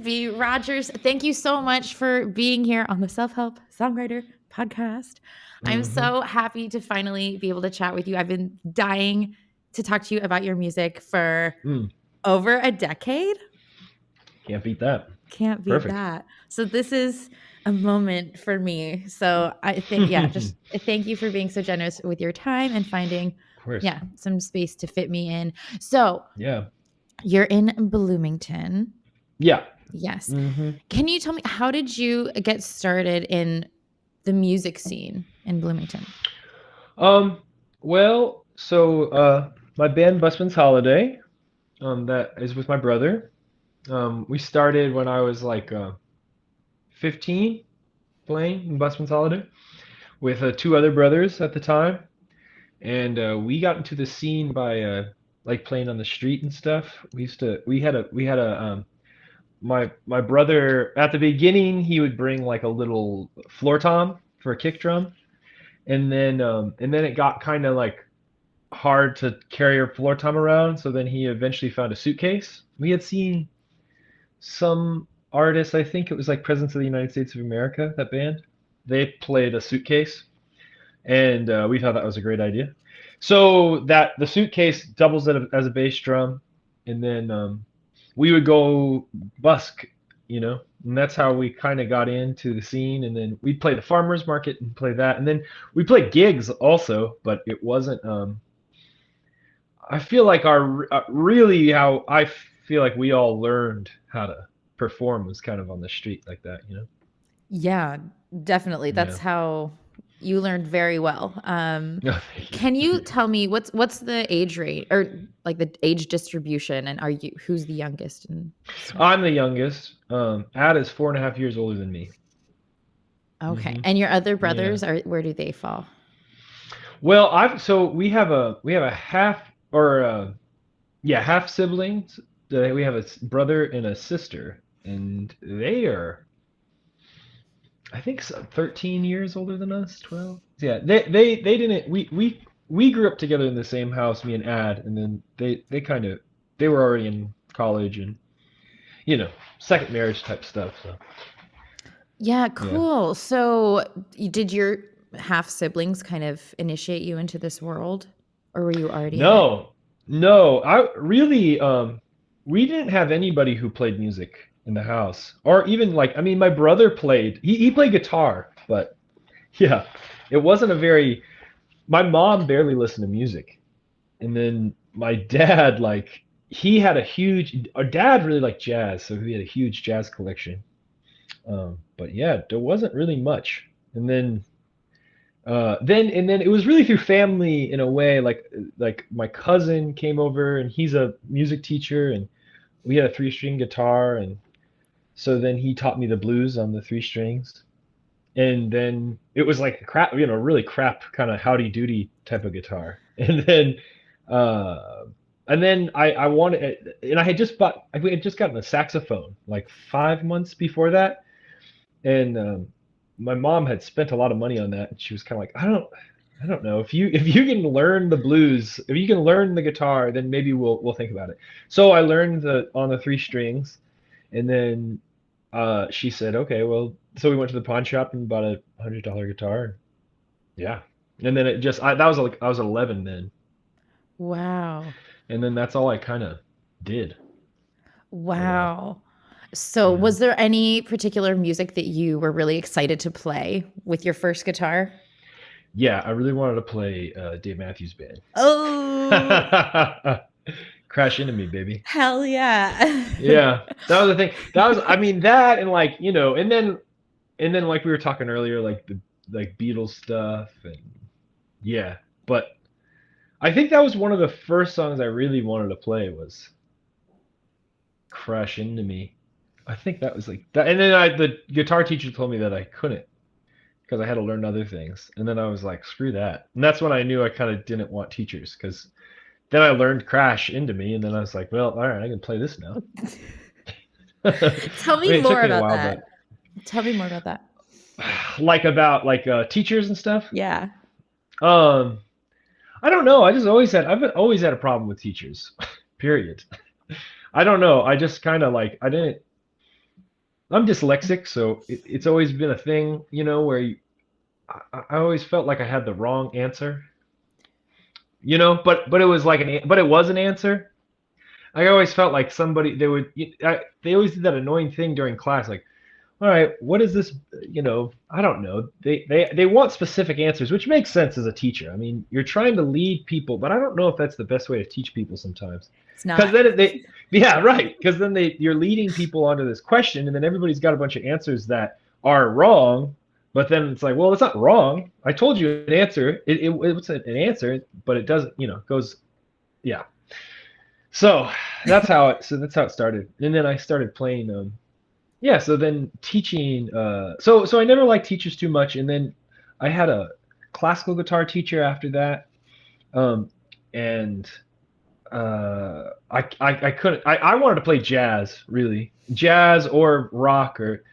B. Rogers. Thank you so much for being here on the Self-Help Songwriter podcast. I'm Mm-hmm. so happy to finally be able to chat with you. I've been dying to talk to you about your music for over a decade. Can't beat that. Can't beat Perfect. that. So this is a moment for me. So I think, yeah, Of just thank you for being so generous with your time and finding, course. yeah, some space to fit me in. So Yeah. you're in Bloomington. Yeah. Yes. Mm-hmm. Can you tell me, how did you get started in the music scene in Bloomington? Well, my band Busman's Holiday, that is with my brother. We started when I was like 15 playing in Busman's Holiday with two other brothers at the time. And we got into the scene by like playing on the street and stuff. We had a my brother at the beginning he would bring like a little floor tom for a kick drum, and then it got kind of like hard to carry a floor tom around, so then he eventually found a suitcase. We had seen some artists, I think it was like Presidents of the United States of America, that band. They played a suitcase, and we thought that was a great idea. So that the suitcase doubles as a bass drum, and then we would go busk, and that's how we kind of got into the scene. And then we'd play the farmers market and play that, and then we played gigs also, but it wasn't. I feel like our really how I feel like we all learned how to perform was kind of on the street like that. Yeah, definitely. That's Yeah. how you learned very well. No, thank you. Can you tell me what's the age rate or like the age distribution, and who's the youngest and stuff? I'm the youngest. Ad is 4.5 years older than me. Okay. Hmm. And your other Yeah. brothers are, where do they fall? Well, I've so we have a half or yeah, half siblings. We have a brother and a sister, and they are I think 13 years older than us, 12. Yeah, they didn't we grew up together in the same house, me and Ad, and then they were already in college and you know second marriage type stuff. So Yeah, yeah. cool. So, did your half siblings kind of initiate you into this world, or were you already in it? No, no. I really, we didn't have anybody who played music in the house, or even like, I mean, my brother played. He played guitar, but yeah, it wasn't a very. My mom barely listened to music, and then my dad, like, he had a huge. Our dad really liked jazz, so he had a huge jazz collection. But yeah, there wasn't really much, and then it was really through family in a way. Like my cousin came over and he's a music teacher, and we had a three-string guitar, and so then he taught me the blues on the three strings. And then it was like a crap, really crap kind of howdy doody type of guitar. Uh and then I wanted, and I had just gotten a saxophone like 5 months before that, and my mom had spent a lot of money on that, and she was kind of like, I don't know if you can learn the blues, if you can learn the guitar, then maybe we'll think about it. So I learned on the three strings, and then she said, okay, well, so we went to the pawn shop and bought a $100 guitar. Yeah, and then it just that was like I was 11 then, Wow. and then that's all I kind of did for a while. Wow. So, Yeah. was there any particular music that you were really excited to play with your first guitar? Yeah, I really wanted to play Dave Matthews Band. Oh, Crash into me, baby. hell yeah. Yeah, that was the thing. That was, I mean, that and like, and then like we were talking earlier, like the like Beatles stuff, and yeah. But I think that was one of the first songs I really wanted to play was Crash Into Me. I think that was like that, and then the guitar teacher told me that I couldn't because I had to learn other things, and then I was like, screw that, and that's when I knew I kind of didn't want teachers because then I learned Crash Into Me, and then I was like, well, all right, I can play this now. Tell I me mean, it more took me a about while, that. but Tell me more about that. like about like teachers and stuff. Yeah. Um, I don't know. I've always had a problem with teachers. Period. I don't know. I just kind of like I didn't. I'm dyslexic, so it's always been a thing, where I always felt like I had the wrong answer, but it was like but it was an answer. I always felt like somebody they always did that annoying thing during class, like, all right, what is this? I don't know. They want specific answers, which makes sense as a teacher. I mean, you're trying to lead people, but I don't know if that's the best way to teach people sometimes. It's Because not. yeah, right. Because then you're leading people onto this question, and then everybody's got a bunch of answers that are wrong. But then it's like, well, it's not wrong. I told you an answer. It's an answer, but it doesn't, goes, yeah. So that's how it started. And then I started playing yeah, so then teaching so I never liked teachers too much, and then I had a classical guitar teacher after that. And I couldn't I wanted to play jazz, really. Jazz or rock, or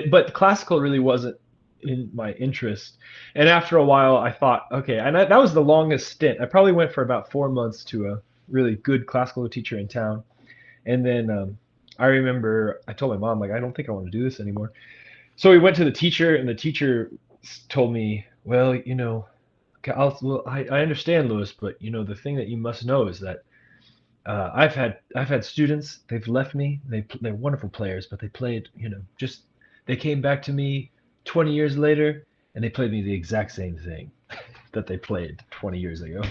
but classical really wasn't in my interest. And after a while I thought, okay, and that was the longest stint. I probably went for about 4 months to a really good classical teacher in town. And then I remember I told my mom, like, I don't think I want to do this anymore. So we went to the teacher, and the teacher told me, well, well, I understand, Lewis, but the thing that you must know is that I've had students. They've left me. They're wonderful players, but they played, just they came back to me 20 years later, and they played me the exact same thing that they played 20 years ago.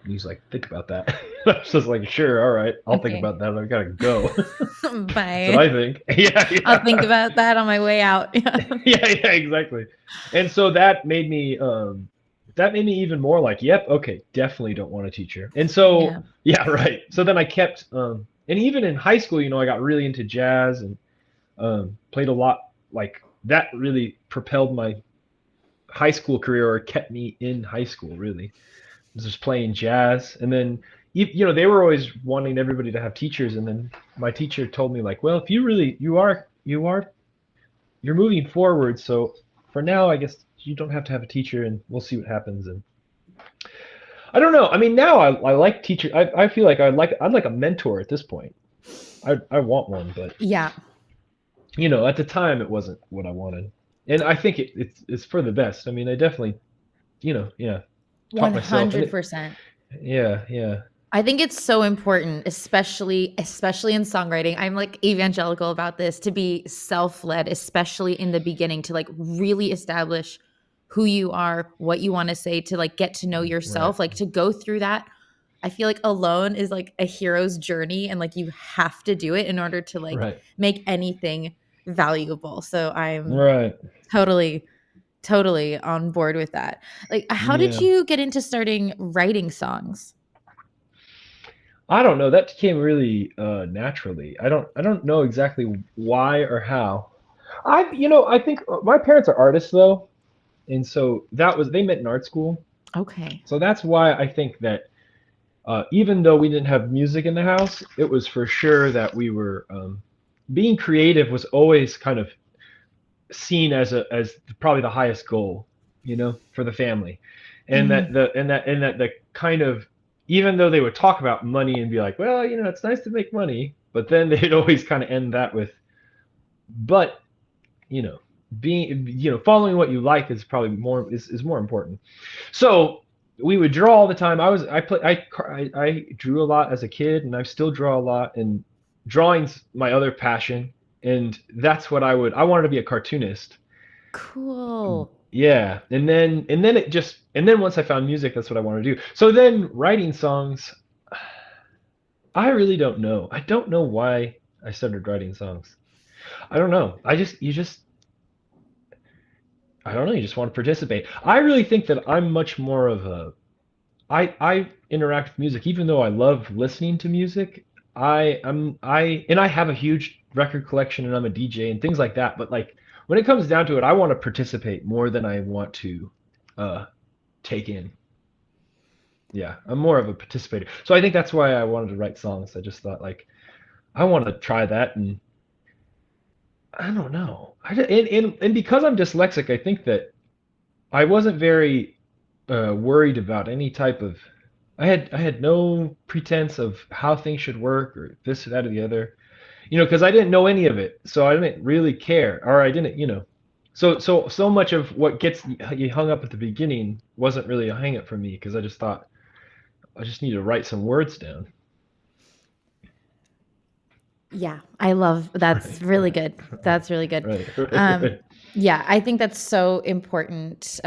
And he's like, think about that. I was just like, sure, all right, I'll think Okay. about that. I gotta go. That's what Bye. I think. Yeah, I'll think yeah. about that on my way out. Yeah, exactly. And so that made me even more like, yep, okay, definitely don't want a teacher. And so Yeah. yeah, right. So then I kept and even in high school, I got really into jazz, and played a lot. Like, that really propelled my high school career, or kept me in high school, really. Was just playing jazz. And then they were always wanting everybody to have teachers, and then my teacher told me, like, well, if you're moving forward, so for now, I guess you don't have to have a teacher, and we'll see what happens. And I don't know. I mean, now I like teacher. I feel like I'd like a mentor at this point. I want one, but Yeah. at the time it wasn't what I wanted, and I think it's for the best. I mean, I definitely, yeah, taught myself, and 100%. yeah, yeah, I think it's so important, especially in songwriting. I'm like evangelical about this, to be self-led, especially in the beginning, to like really establish who you are, what you want to say, to like get to know right, yourself, like to go through that. I feel like alone is like a hero's journey, and like you have to do it in order to like right, make anything valuable. So I'm right, totally totally on board with that. Like, how did yeah. you get into starting writing songs? I don't know. That came really naturally. I don't know exactly why or how. I think my parents are artists, though, and so they met in art school. Okay. So that's why I think that even though we didn't have music in the house, it was for sure that we were being creative was always kind of seen as probably the highest goal, for the family. And that Mhm. the kind of, even though they would talk about money and be like, well, it's nice to make money, but then they'd always kind of end that with, but you know being, following what you like is probably is more important. So we would draw all the time. I drew a lot as a kid, and I still draw a lot, and drawing's my other passion. And that's what I wanted to be a cartoonist. Cool. Yeah. And then once I found music, that's what I want to do. So then writing songs, I really don't know. I don't know why I started writing songs. I don't know. I don't know, you just want to participate. I really think that I'm much more of a I interact with music, even though I love listening to music. I have a huge record collection, and I'm a DJ and things like that. But like, when it comes down to it, I want to participate more than I want to uh, take in. Yeah, I'm more of a participator. So I think that's why I wanted to write songs. I just thought, like, I want to try that, and I don't know. And because I'm dyslexic, I think that I wasn't very worried about any type of. I had no pretense of how things should work, or this or that or the other. because I didn't know any of it, so I didn't really care, or I didn't, so much of what gets you hung up at the beginning wasn't really a hang up for me because I just thought I just need to write some words down. Yeah, I love that's Right, really right, good. right, That's really good. right, right, Um, right, yeah, I think that's so important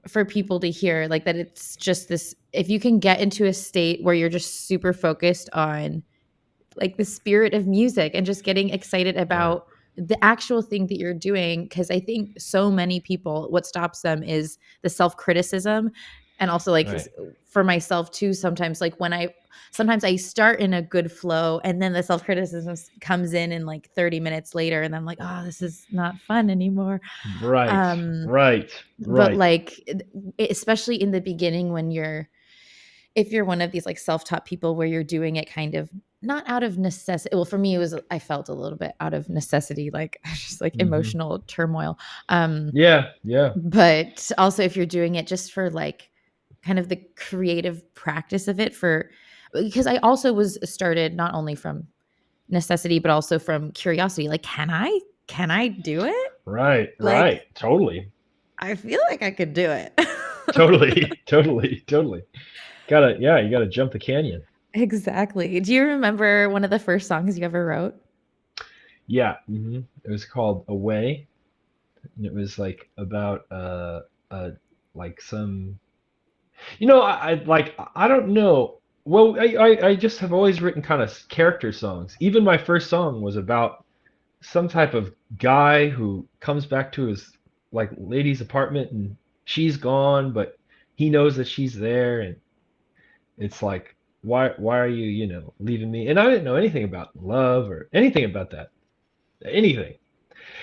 for people to hear, like that it's just this, if you can get into a state where you're just super focused on like the spirit of music and just getting excited right, about the actual thing that you're doing, because I think so many people, what stops them is the self-criticism. And also like right. for myself too, sometimes like when I sometimes I start in a good flow and then the self-criticism comes in like 30 minutes later and I'm like, oh, this is not fun anymore. Right, um right, but right. like especially in the beginning, when you're, if you're one of these like self-taught people where you're doing it kind of not out of necessity. Well, for me, it was, I felt a little bit out of necessity, like just like Hmm. emotional turmoil. Um, Yeah, yeah, but also if you're doing it just for like kind of the creative practice of it, for because I also was started not only from necessity but also from curiosity. Like, can I do it? right, Like, right. Totally, I feel like I could do it. totally, totally, totally. Yeah, you gotta jump the canyon. Exactly. Do you remember one of the first songs you ever wrote? Yeah, it was called Away, and it was like about like some, I like I don't know. Well, I just have always written kind of character songs. Even my first song was about some type of guy who comes back to his like lady's apartment and she's gone, but he knows that she's there, and it's like, why are you, leaving me? And I didn't know anything about love or anything about that, anything.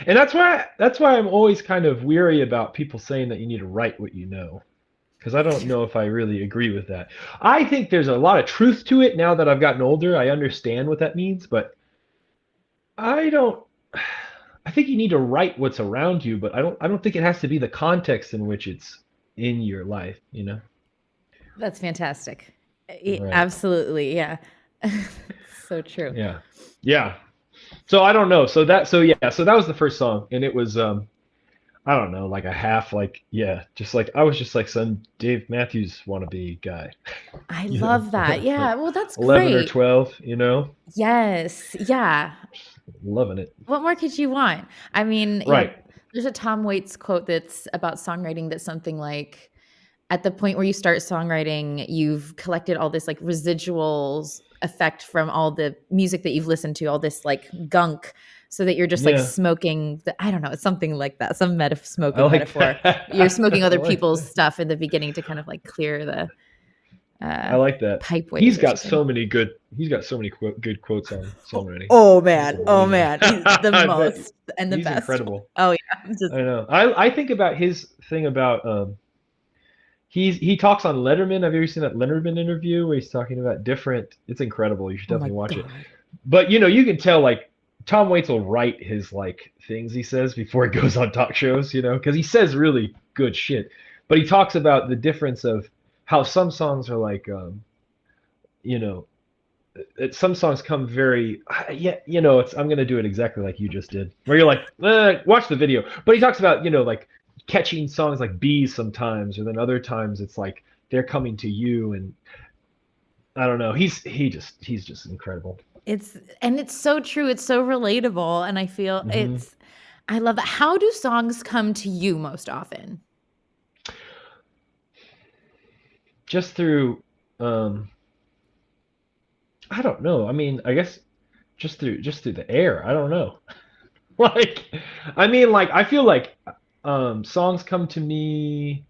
And that's why I'm always kind of weary about people saying that you need to write what you know, because I don't know if I really agree with that. I think there's a lot of truth to it now that I've gotten older. I understand what that means, but I don't. I think you need to write what's around you, but I don't think it has to be the context in which it's in your life, you know? That's fantastic. Right. Absolutely, yeah. So true. Yeah. Yeah. So I don't know. So that was the first song, and it was I don't know, like a half, like, yeah, just like I was just like some Dave Matthews wannabe guy, I love that. like Yeah, well, that's 11 or great. 12, Yes, yeah. loving it. What more could you want? I mean, yeah, Right. there's a Tom Waits quote that's about songwriting that's something like, at the point where you start songwriting, you've collected all this like residuals effect from all the music that you've listened to, all this like gunk, so that you're just like Yeah. smoking I don't know, it's something like that, some I smoking like metaphor. You're that. smoking I other like people's that. stuff in the beginning to kind of like clear the I like that. pipe ways or something. He's got so many good quotes on songwriting. Oh It's man, oh amazing. man, he's the I bet most and the he's best. incredible. Oh yeah, just I know. I think about his thing about he talks on Letterman. Have you ever seen that Letterman interview where he's talking about different? It's incredible. You should oh my definitely watch it. god. But you can tell like Tom Waits will write his like things he says before he goes on talk shows, because he says really good shit. But he talks about the difference of how some songs are like you know, some songs come very yeah, it's I'm gonna do it exactly like you just did, where you're like, watch the video. But he talks about like catching songs like bees sometimes, or then other times it's like they're coming to you, and I don't know. He's just incredible. It's so true, it's so relatable, and I feel Hmm. I love that. How do songs come to you most often? Just through um I don't know. I mean, I guess just through the air. I don't know. Like, I mean, like I feel like songs come to me,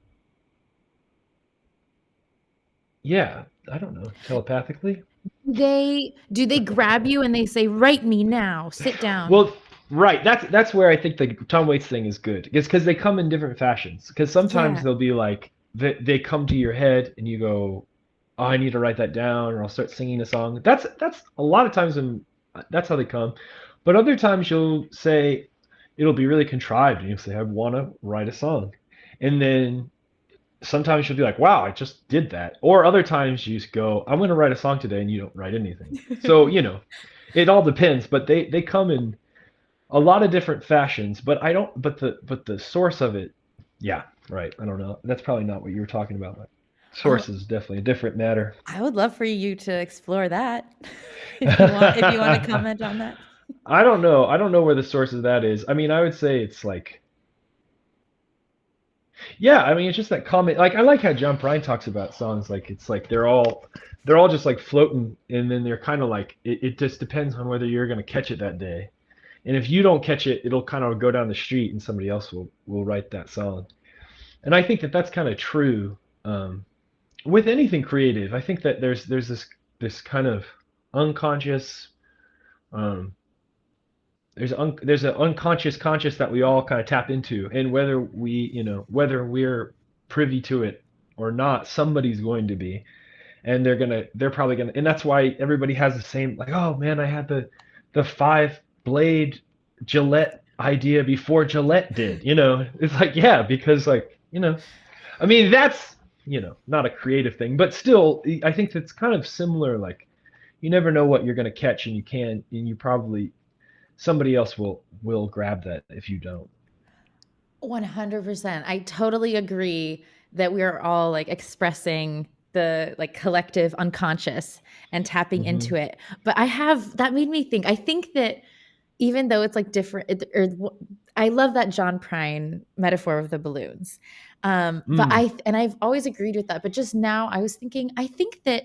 yeah, I don't know, telepathically. Do they grab you and they say, "Write me now, sit down"? Well, right. That's where I think the Tom Waits thing is good. It's because they come in different fashions. Because sometimes Yeah, they'll be like they come to your head and you go, "Oh, I need to write that down," or I'll start singing a song. That's a lot of times when that's how they come. But other times you'll say it'll be really contrived, and you'll say, "I want to write a song," and then sometimes you'll be like, wow, I just did that. Or other times you just go, I'm going to write a song today, and you don't write anything. So, it all depends, but they come in a lot of different fashions, but I don't, but the source of it, yeah, right. I don't know. That's probably not what you were talking about. But Oh, source is definitely a different matter. I would love for you to explore that if you want to comment on that. I don't know. I don't know where the source of that is. I mean, I would say it's like, yeah, I mean, it's just that comment. Like, I like how John Prine talks about songs. Like, it's like they're all just like floating, and then they're kind of like it just depends on whether you're gonna catch it that day. And if you don't catch it, it'll kind of go down the street, and somebody else will write that song. And I think that that's kind of true with anything creative. I think that there's this kind of unconscious um, there's an unconscious conscious that we all kind of tap into, and whether we're privy to it or not, somebody's going to be, and they're probably gonna, and that's why everybody has the same, like, oh man, I had the 5 blade Gillette idea before Gillette did. It's like, yeah, because, like, I mean, that's, not a creative thing, but still, I think that's kind of similar. Like, you never know what you're going to catch, and you probably, somebody else will grab that if you don't. 100%. I totally agree that we are all like expressing the like collective unconscious and tapping Hmm. into it. But that made me think. I think that even though it's like different, I love that John Prine metaphor of the balloons. But Mm, I've always agreed with that. But just now I was thinking, I think that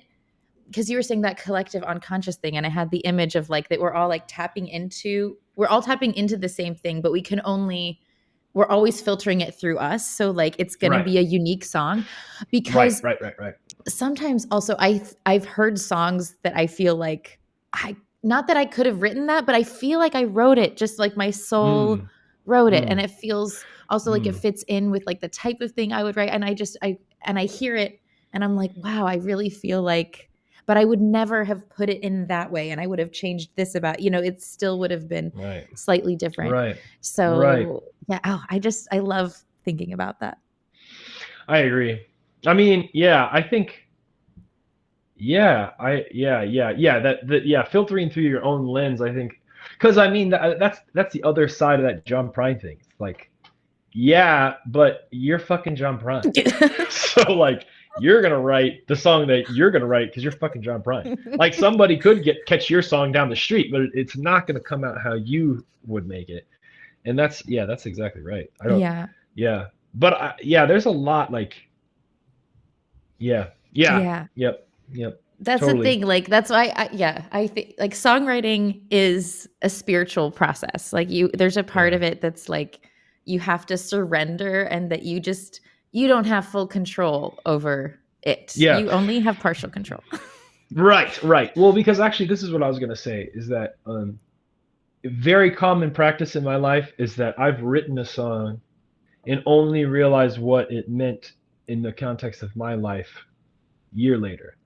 because you were saying that collective unconscious thing, and I had the image of like that we're all tapping into the same thing, but we're always filtering it through us. So like it's going to right, be a unique song right, because right, right, right. sometimes also I've heard songs that I feel like I not that I could have written that, but I feel like I wrote it just like my soul Mm, wrote it, and mm, it feels also like it mm. fits in with like the type of thing I would write, and I hear it and I'm like, wow, I really feel like, but I would never have put it in that way, and I would have changed this about, it still would have been Right, slightly different. right, right. So yeah, I love thinking about that. I agree. I mean, yeah, I think, yeah, yeah, filtering through your own lens, I think, because I mean, that's the other side of that John Prine thing. It's like, yeah, but you're fucking John Prine. So, like, you're gonna write the song that you're gonna write because you're fucking John Prine. Like, somebody could catch your song down the street, but it's not gonna come out how you would make it. And that's exactly right. I don't, Yeah. yeah, but yeah, there's a lot, like, yeah, yeah, Yeah. yep, yep, That's the totally, thing. Like that's why I think like songwriting is a spiritual process. Like there's a part yeah, of it that's like you have to surrender, and that you don't have full control over it. yeah, You only have partial control. right, right. Well, because actually, this is what I was gonna say is that very common practice in my life is that I've written a song and only realized what it meant in the context of my life year later.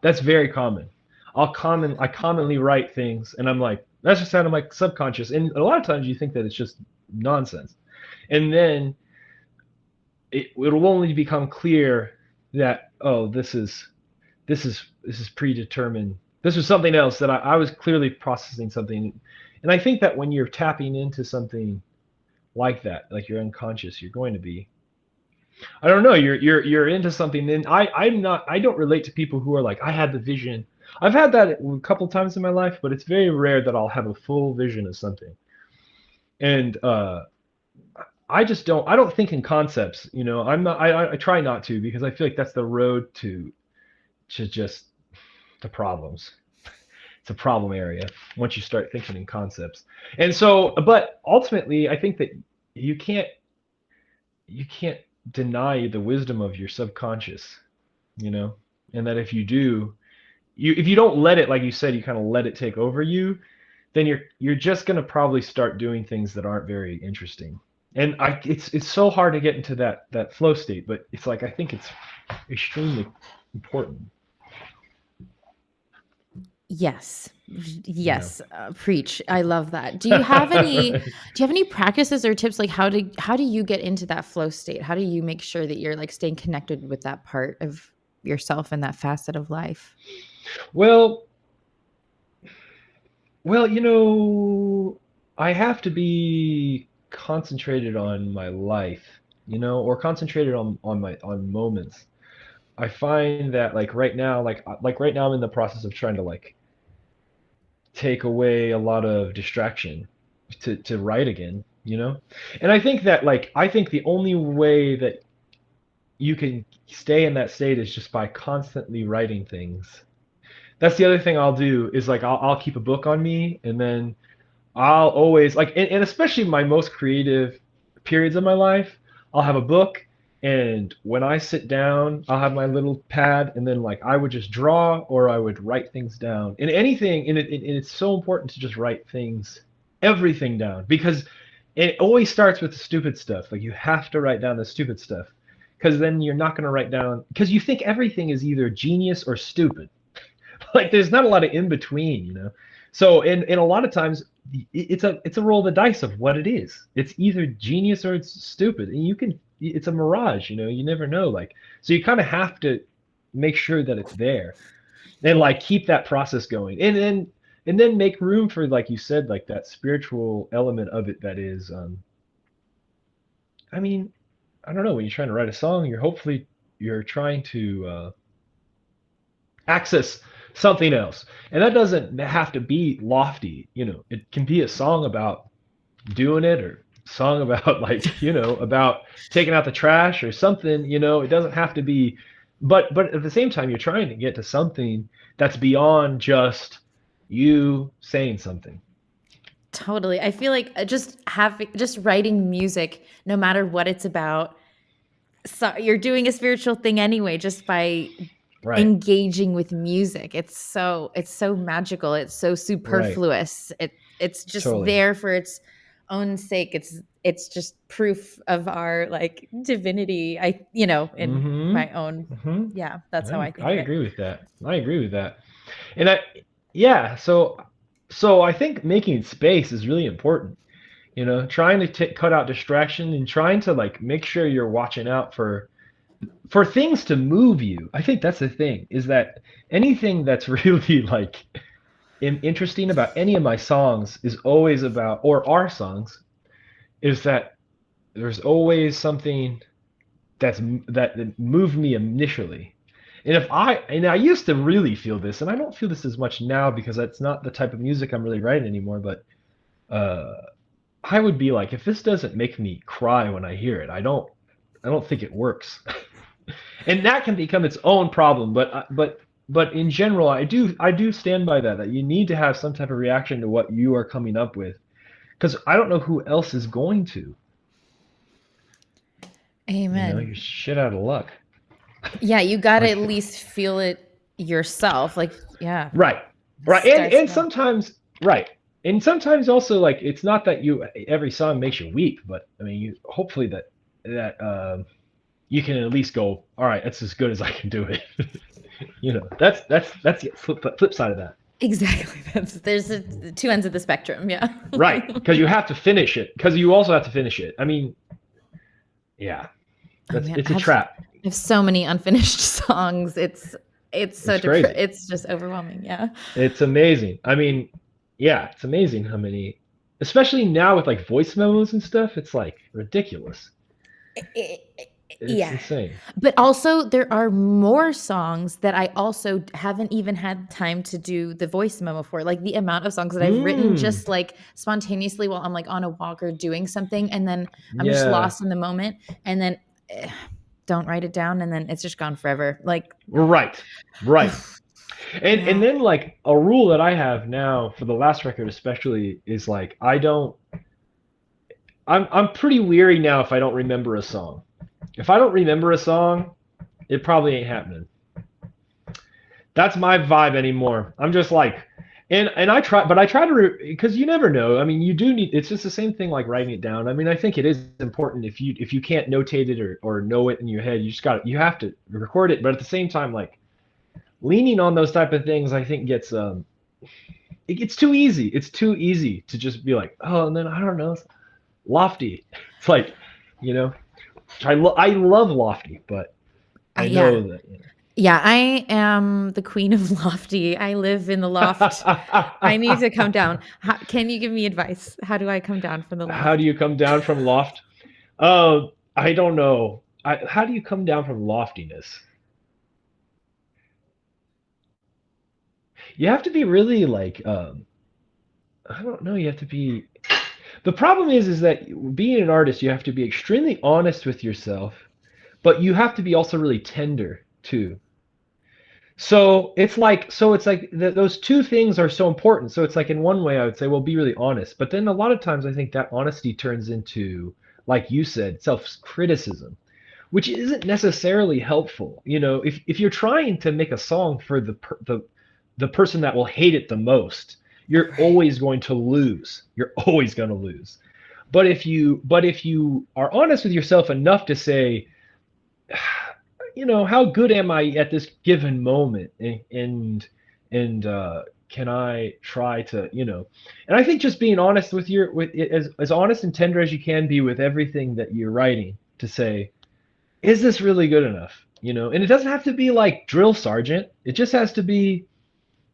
That's very common. I commonly write things, and I'm like, that's just out of my subconscious, and a lot of times you think that it's just nonsense, and then it'll only become clear that, oh, this is predetermined. This was something else that I was clearly processing something. And I think that when you're tapping into something like that, like you're unconscious, you're going to be, I don't know, you're into something. And I don't relate to people who are like, I had the vision. I've had that a couple times in my life, but it's very rare that I'll have a full vision of something. And I don't think in concepts. I'm not I try not to, because I feel like that's the road to just the problems. It's a problem area once you start thinking in concepts. And so, but ultimately, I think that you can't you can't deny the wisdom of your subconscious, you know, and that if you do, if you don't let it, like you said, you kind of let it take over you, then you're just gonna probably start doing things that aren't very interesting. And it's so hard to get into that flow state, but it's like, I think it's extremely important. Yes. Yeah. Yes, preach. I love that. Do you have any practices or tips, like, how do you get into that flow state? How do you make sure that you're, like, staying connected with that part of yourself and that facet of life? Well, well, I have to be concentrated on my life, or concentrated on my on moments. I find that like right now, like right now I'm in the process of trying to like take away a lot of distraction to write again. And I think the only way that you can stay in that state is just by constantly writing things. That's the other thing I'll do is like I'll keep a book on me, and then I'll always like, and especially my most creative periods of my life, I'll have a book, and when I sit down, I'll have my little pad, and then like I would just draw or I would write things down. And anything, and it's so important to just write things, everything down, because it always starts with the stupid stuff. Like you have to write down the stupid stuff, because then you're not going to write down, because you think everything is either genius or stupid. Like there's not a lot of in between. So and a lot of times it's a roll of the dice of what it is. It's either genius or it's stupid, and it's a mirage. You never know. Like so you kind of have to make sure that it's there and like keep that process going, and then make room for, like you said, like that spiritual element of it that is I mean, I don't know, when you're trying to write a song, you're trying to access something else. And that doesn't have to be lofty. It can be a song about doing it, or song about like, about taking out the trash or something. It doesn't have to be, but at the same time, you're trying to get to something that's beyond just you saying something. Totally. I feel like just writing music, no matter what it's about, so you're doing a spiritual thing anyway, just by Right. engaging with music. It's so magical. It's so Right. superfluous. It's just Totally. there for its own sake. It's just proof of our, like, divinity. In my own, Mm-hmm. Mm-hmm. yeah, that's how I I think I of it. agree with that. I agree with that. And yeah, so I think making space is really important. Trying to cut out distraction and trying to like make sure you're watching out for things to move you. I think that's the thing, is that anything that's really like interesting about any of my songs is always about, or our songs, is that there's always something that moved me initially. And I used to really feel this, and I don't feel this as much now because that's not the type of music I'm really writing anymore. But uh, I would be like, if this doesn't make me cry when I hear it, I don't think it works. And that can become its own problem. But in general, I do stand by that you need to have some type of reaction to what you are coming up with, because I don't know who else is going to. You're Amen. shit out of luck. Yeah, you got to Like, at least feel it yourself. Like, yeah, right, it right, and starts and there. sometimes right, and sometimes also like it's not that every song makes you weep, but I mean you hopefully that you can at least go, all right, that's as good as I can do it. That's the flip side of that. Exactly. There's two ends of the spectrum. Yeah. Right, because you have to finish it. Because you also have to finish it. I mean, yeah, Oh that's man, it's a trap. I have so many unfinished songs. It's so It's crazy. it's just overwhelming. Yeah. It's amazing. I mean, yeah, it's amazing how many, especially now with like voice memos and stuff. It's like ridiculous. I- It's yeah. insane. But also there are more songs that I also haven't even had time to do the voice memo for. Like the amount of songs that I've written Mm, just like spontaneously while I'm like on a walk or doing something, and then I'm just yeah. lost in the moment, and then eh, don't write it down, and then it's just gone forever. Like, Right. Right. And yeah. then like a rule that I have now for the last record especially is like I don't I'm pretty weary now if I don't remember a song. If I don't remember a song, it probably ain't happening. That's my vibe anymore. I'm just like, and I try to, because you never know. I mean, you do need. It's just the same thing like writing it down. I mean, I think it is important if you can't notate it or know it in your head, you have to record it. But at the same time, like leaning on those type of things, I think gets it's too easy. It's too easy to just be like, oh, and then I don't know, it's lofty. It's like, you know, I love lofty, but I Yeah. know that. Yeah, I am the queen of lofty. I live in the loft. I need to come down. Can you give me advice? How do I come down from the How do loft? you come down from loft? I don't know. How do you come down from loftiness? You have to be really like, I don't know. You have to be. The problem is that being an artist, you have to be extremely honest with yourself, but you have to be also really tender too. Those two things are so important. So it's like in one way I would say, well, be really honest. But then a lot of times I think that honesty turns into, like you said, self-criticism, which isn't necessarily helpful. If you're trying to make a song for the person that will hate it the most, you're Right. always going to lose. You're always going to lose. But if you are honest with yourself enough to say, how good am I at this given moment, and can I try to, and I think just being honest with as honest and tender as you can be with everything that you're writing, to say, is this really good enough? And it doesn't have to be like drill sergeant. It just has to be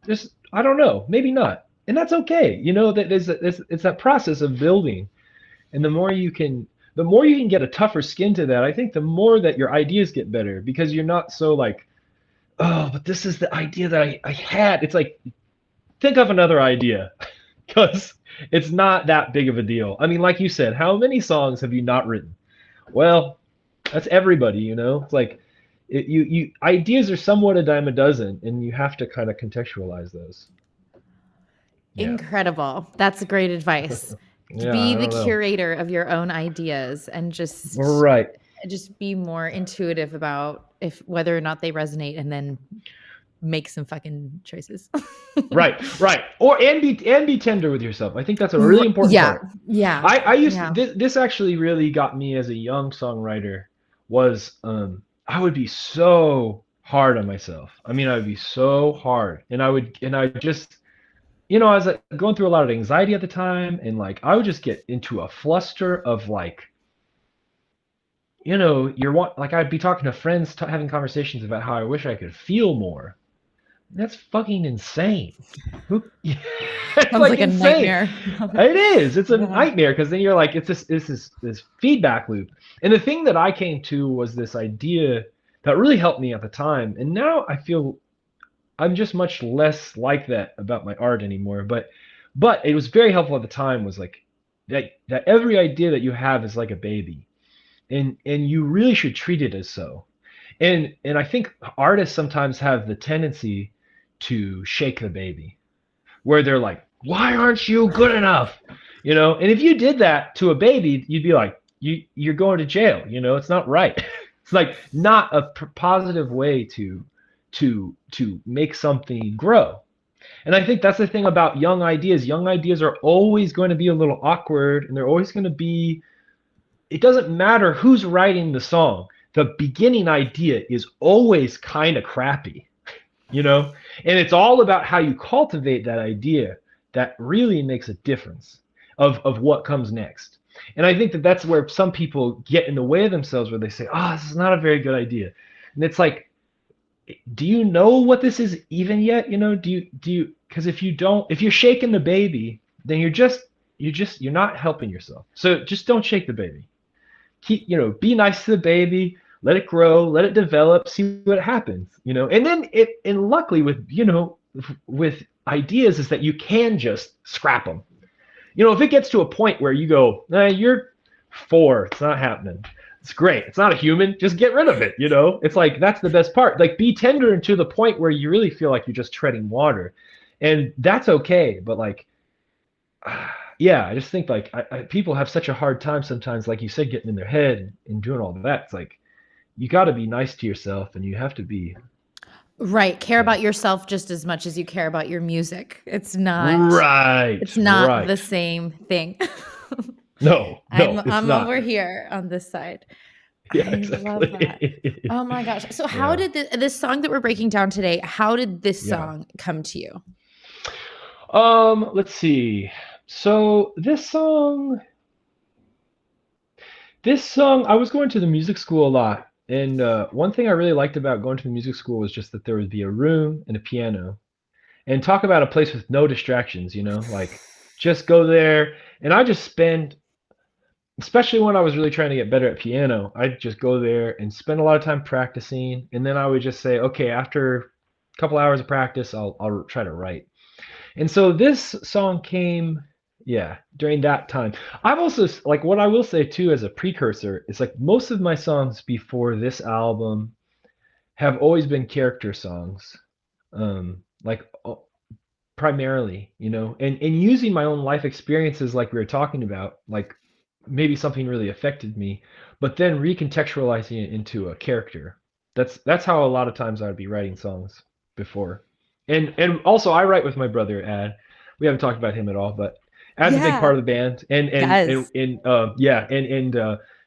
just, I don't know, maybe not, and that's okay. That it's that process of building, and the more you can get a tougher skin to that, I think the more that your ideas get better, because you're not so like, oh, but this is the idea that I had. It's like, think of another idea, because it's not that big of a deal. I mean, like you said, how many songs have you not written? Well, that's everybody. It's like, you ideas are somewhat a dime a dozen, and you have to kind of contextualize those. Yeah. Incredible. That's great advice. To Yeah, be I the don't know. curator of your own ideas and Right. just be more intuitive about if whether or not they resonate and then make some fucking choices. Right, right. And be tender with yourself. I think that's a really important Yeah. part. Yeah. I used to, Yeah. this actually really got me as a young songwriter. Was I would be so hard on myself. I mean, I would be so hard, and I just, I was like, going through a lot of anxiety at the time, and like I would just get into a fluster of like, like I'd be talking to friends, having conversations about how I wish I could feel more. That's fucking insane. Who? It's Sounds like like a insane. nightmare. It is. It's a Yeah. nightmare, because then you're like, it's this feedback loop. And the thing that I came to was this idea that really helped me at the time. And now I feel I'm just much less like that about my art anymore. But it was very helpful at the time. Was like that every idea that you have is like a baby, and you really should treat it as so. And I think artists sometimes have the tendency to shake the baby, where they're like, "Why aren't you good enough?" And if you did that to a baby, you'd be like, you're going to jail. It's not right. It's like not a positive way to make something grow. And I think that's the thing about young ideas. Young ideas are always going to be a little awkward, and they're always going to be. It doesn't matter who's writing the song. The beginning idea is always kind of crappy, you know and it's all about how you cultivate that idea that really makes a difference of what comes next. And I think that that's where some people get in the way of themselves, where they say, oh, this is not a very good idea. And it's like, do you know what this is even yet? Do you because if you don't, if you're shaking the baby, then you're not helping yourself. So just don't shake the baby. Be nice to the baby, let it grow, let it develop, see what happens. And then and luckily with ideas is that you can just scrap them. If it gets to a point where you go, you're 4, it's not happening. It's great. It's not a human. Just get rid of it. It's like, that's the best part. Like, be tender to the point where you really feel like you're just treading water, and that's okay. But like, yeah, I just think like people have such a hard time sometimes, like you said, getting in their head and doing all that. It's like, you got to be nice to yourself, and you have to be. Right. Care Yeah. about yourself just as much as you care about your music. Right, It's not the right. same thing. No, I'm no, it's I'm not. over here on this side. Yeah, I love that. exactly. Oh my gosh. So how Yeah, did this song that we're breaking down today, how did this yeah. song come to you? Let's see. So this song, I was going to the music school a lot, and one thing I really liked about going to the music school was just that there would be a room and a piano, and talk about a place with no distractions. Like just go there, and I just spend, especially when I was really trying to get better at piano, I'd just go there and spend a lot of time practicing, and then I would just say, okay, after a couple hours of practice, I'll try to write. And so this song came, yeah, during that time. I've also, like, what I will say too as a precursor is like most of my songs before this album have always been character songs. Like primarily, and using my own life experiences like we were talking about, like maybe something really affected me, but then recontextualizing it into a character. That's how a lot of times I would be writing songs before. And also I write with my brother Ad. We haven't talked about him at all, but Ad's a big Yeah. part of the band. And Yes. yeah,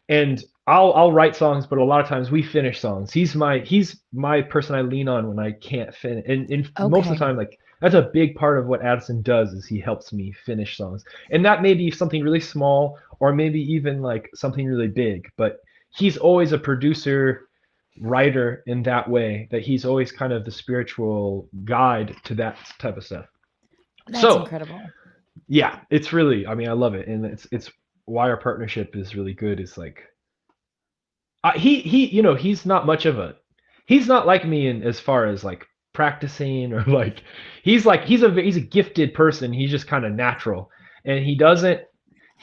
and I'll write songs, but a lot of times we finish songs. He's my person I lean on when I can't finish. And most of the Okay. time, like that's a big part of what Addison does is he helps me finish songs. And that may be something really small or maybe even like something really big, but he's always a producer writer in that way, that he's always kind of the spiritual guide to that type of stuff. That's So incredible. yeah, it's really, I mean, I love it, and it's why our partnership is really good. Is like he's not much of a, he's not like me in as far as like practicing or like he's a gifted person. He's just kind of natural, and he doesn't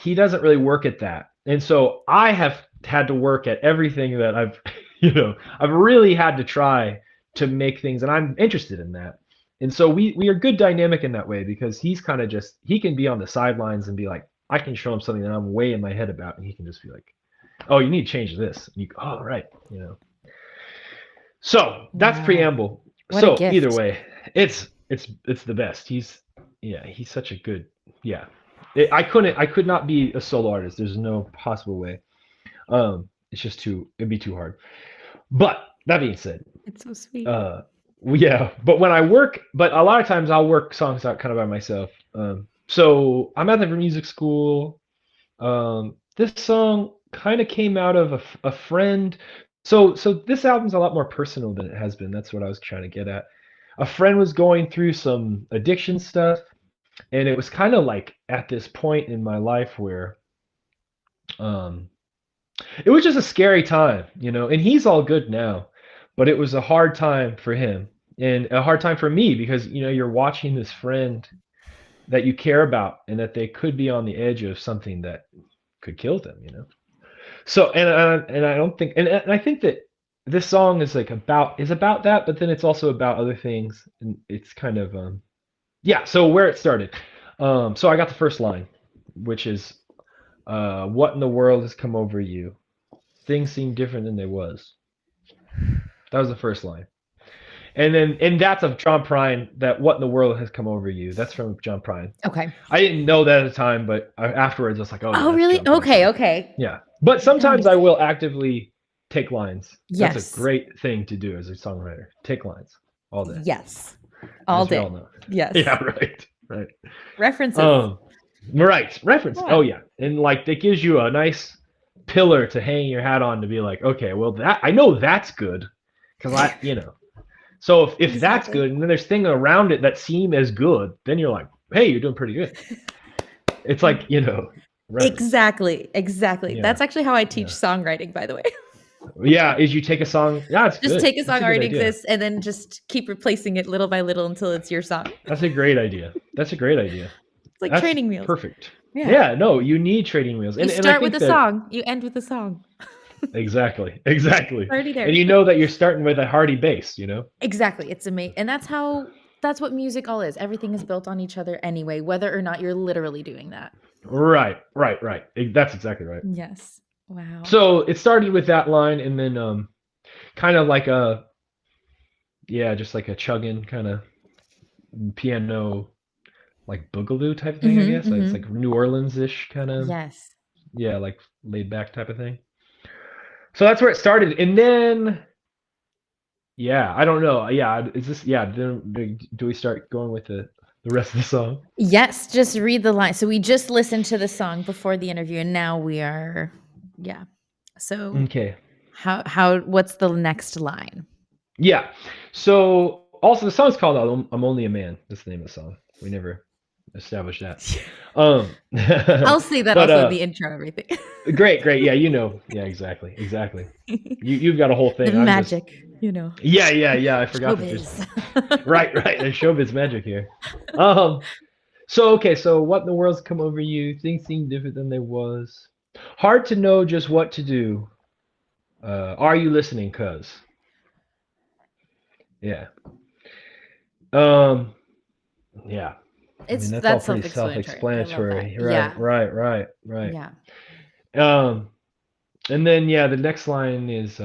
really work at that. And so I have had to work at everything that I've I've really had to try to make things, and I'm interested in that. And so we are good dynamic in that way, because he's kind of just, he can be on the sidelines and be like, I can show him something that I'm way in my head about, and he can just be like, oh, you need to change this. And you go, oh, right. So that's Wow. preamble. What a So either gift. way, it's the best. He's such a good, yeah. I could not be a solo artist. There's no possible way. It's just it'd be too hard. But that being said, It's so sweet. uh, yeah. But but a lot of times I'll work songs out kind of by myself. So I'm at the music school. This song kind of came out of a friend. So this album's a lot more personal than it has been. That's what I was trying to get at. A friend was going through some addiction stuff, and it was kind of like at this point in my life where um it was just a scary time. And he's all good now, but it was a hard time for him and a hard time for me, because you're watching this friend that you care about, and that they could be on the edge of something that could kill them. So and I don't think, and I think that this song is like about that, but then it's also about other things, and it's kind of yeah. So where it started, so I got the first line, which is what in the world has come over you? Things seem different than they was. That was the first line. And that's of John Prine. That what in the world has come over you? That's from John Prine. Okay. I didn't know that at the time, but afterwards I was like, oh yeah, Oh, that's really? John Prine Okay, song. okay. Yeah, but sometimes I Nice. will actively take lines. That's a Yes. great thing to do as a songwriter. Take lines all day, Yes. All as we all day. know. Yes. Yeah, right, right. References. Um, right, reference. Yeah. Oh yeah, and like that gives you a nice pillar to hang your hat on, to be like, okay, well that I know that's good, because So if that's Exactly. good, and then there's things around it that seem as good, then you're like, hey, you're doing pretty good. It's like, reference. Exactly. Exactly. Yeah, That's actually how I teach yeah. songwriting, by the way. Yeah, is you take a song. Yeah, it's Just good. take a That's song a good already idea. exists and then just keep replacing it little by little until it's your song. That's a great idea. That's a great idea. It's like That's training wheels. perfect. Yeah. Yeah, no, you need trading wheels. You And I start with think a that song, you end with a song. exactly. Exactly. Already And there. you know that you're starting with a hearty bass. Exactly. It's amazing. And that's what music all is. Everything is built on each other anyway, whether or not you're literally doing that. Right, right, right. That's exactly right. Yes. Wow. So it started with that line, and then kind of like just like a chugging kind of piano, like boogaloo type of thing, I Mhm. guess. Like it's Mhm. like New Orleans-ish kind of, Yes. yeah, like laid back type of thing. So that's where it started, and then yeah, I don't know. Yeah, is this, yeah? Do we start going with the the rest of the song? Yes, just read the line. So we just listened to the song before the interview, and now we are, yeah. So Okay. what's the next line? Yeah. So also the song's called I'm Only a Man. That's the name of the song. We never established that. I'll say that But also in the intro, everything. great, great. Yeah, you know. Yeah, exactly. Exactly. You've got a whole The thing. I'm just magic, you know, yeah, yeah, yeah. I forgot that there's showbiz. right, right. There's showbiz magic here. Um so okay, so what in the world's come over you? Things seem different than they was. Hard to know just what to do. Are you listening, cuz? Yeah. Um Yeah. I mean, that's all That's pretty self-explanatory. I love that. self-explanatory. Right, Yeah. right, right, right. Yeah. Um, and then yeah, the next line is